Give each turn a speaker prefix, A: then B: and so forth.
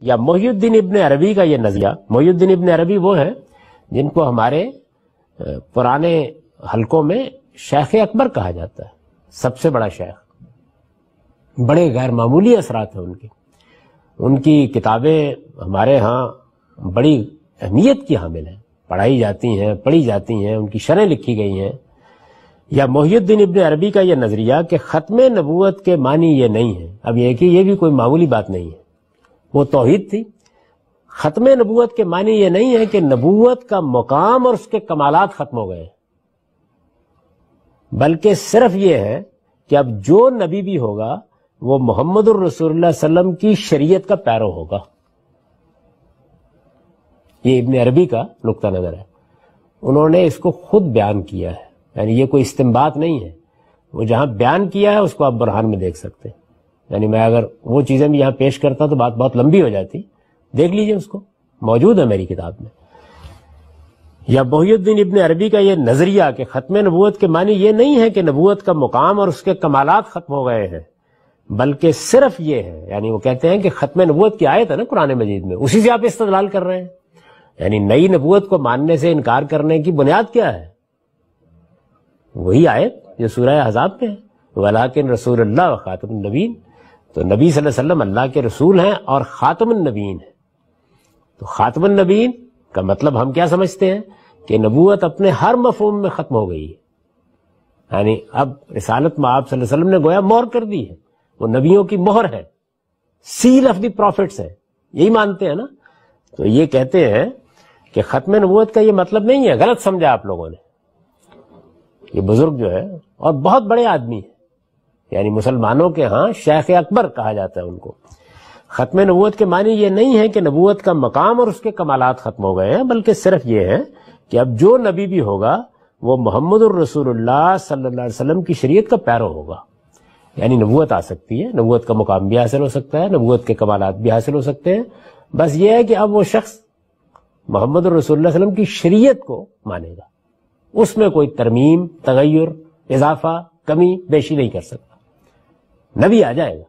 A: یا محی الدین ابن عربی کا یہ نظریہ، محی الدین ابن عربی وہ ہے جن کو ہمارے پرانے حلقوں میں شیخ اکبر کہا جاتا ہے، سب سے بڑا شیخ، بڑے غیر معمولی اثرات ہیں ان کی کتابیں ہمارے ہاں بڑی اہمیت کی حامل ہیں، پڑھائی جاتی ہیں، پڑھی جاتی ہیں، ان کی شرح لکھی گئی ہیں۔ یا محی الدین ابن عربی کا یہ نظریہ کہ ختم نبوت کے معنی یہ نہیں ہے، اب یہ کہ یہ بھی کوئی معمولی بات نہیں ہے، وہ توحید تھی۔ ختم نبوت کے معنی یہ نہیں ہے کہ نبوت کا مقام اور اس کے کمالات ختم ہو گئے، بلکہ صرف یہ ہے کہ اب جو نبی بھی ہوگا وہ محمد الرسول اللہ صلی اللہ علیہ وسلم کی شریعت کا پیرو ہوگا۔ یہ ابن عربی کا نقطہ نظر ہے، انہوں نے اس کو خود بیان کیا ہے، یعنی یہ کوئی استنباط نہیں ہے، وہ جہاں بیان کیا ہے اس کو آپ برہان میں دیکھ سکتے ہیں۔ یعنی میں اگر وہ چیزیں بھی یہاں پیش کرتا تو بات بہت لمبی ہو جاتی، دیکھ لیجئے، اس کو موجود ہے میری کتاب میں۔ یا محی الدین ابن عربی کا یہ نظریہ کہ ختم نبوت کے معنی یہ نہیں ہے کہ نبوت کا مقام اور اس کے کمالات ختم ہو گئے ہیں، بلکہ صرف یہ ہے، یعنی وہ کہتے ہیں کہ ختم نبوت کی آیت ہے نا قرآن مجید میں، اسی سے آپ استدلال کر رہے ہیں، یعنی نئی نبوت کو ماننے سے انکار کرنے کی بنیاد کیا ہے؟ وہی آیت جو سورہ احزاب پہ ہے، وَلَٰكِن رسول اللہ وخاتم النبیین، تو نبی صلی اللہ علیہ وسلم اللہ کے رسول ہیں اور خاتم النبیین ہیں۔ تو خاتم النبیین کا مطلب ہم کیا سمجھتے ہیں کہ نبوت اپنے ہر مفہوم میں ختم ہو گئی ہے، یعنی اب رسالت میں آپ صلی اللہ علیہ وسلم نے گویا مہر کر دی ہے، وہ نبیوں کی مہر ہے، سیل آف دی پروفٹس ہے، یہی مانتے ہیں نا۔ تو یہ کہتے ہیں کہ ختم نبوت کا یہ مطلب نہیں ہے، غلط سمجھا آپ لوگوں نے۔ یہ بزرگ جو ہے اور بہت بڑے آدمی ہیں، یعنی مسلمانوں کے ہاں شیخ اکبر کہا جاتا ہے ان کو۔ ختم نبوت کے معنی یہ نہیں ہے کہ نبوت کا مقام اور اس کے کمالات ختم ہو گئے ہیں، بلکہ صرف یہ ہے کہ اب جو نبی بھی ہوگا وہ محمد الرسول اللہ صلی اللہ علیہ وسلم کی شریعت کا پیرو ہوگا، یعنی نبوت آ سکتی ہے، نبوت کا مقام بھی حاصل ہو سکتا ہے، نبوت کے کمالات بھی حاصل ہو سکتے ہیں، بس یہ ہے کہ اب وہ شخص محمد الرسول اللہ صلی اللہ علیہ وسلم کی شریعت کو مانے گا، اس میں کوئی ترمیم، تغیر، اضافہ، کمی بیشی نہیں کر سکتا، نبی آ جائے گا۔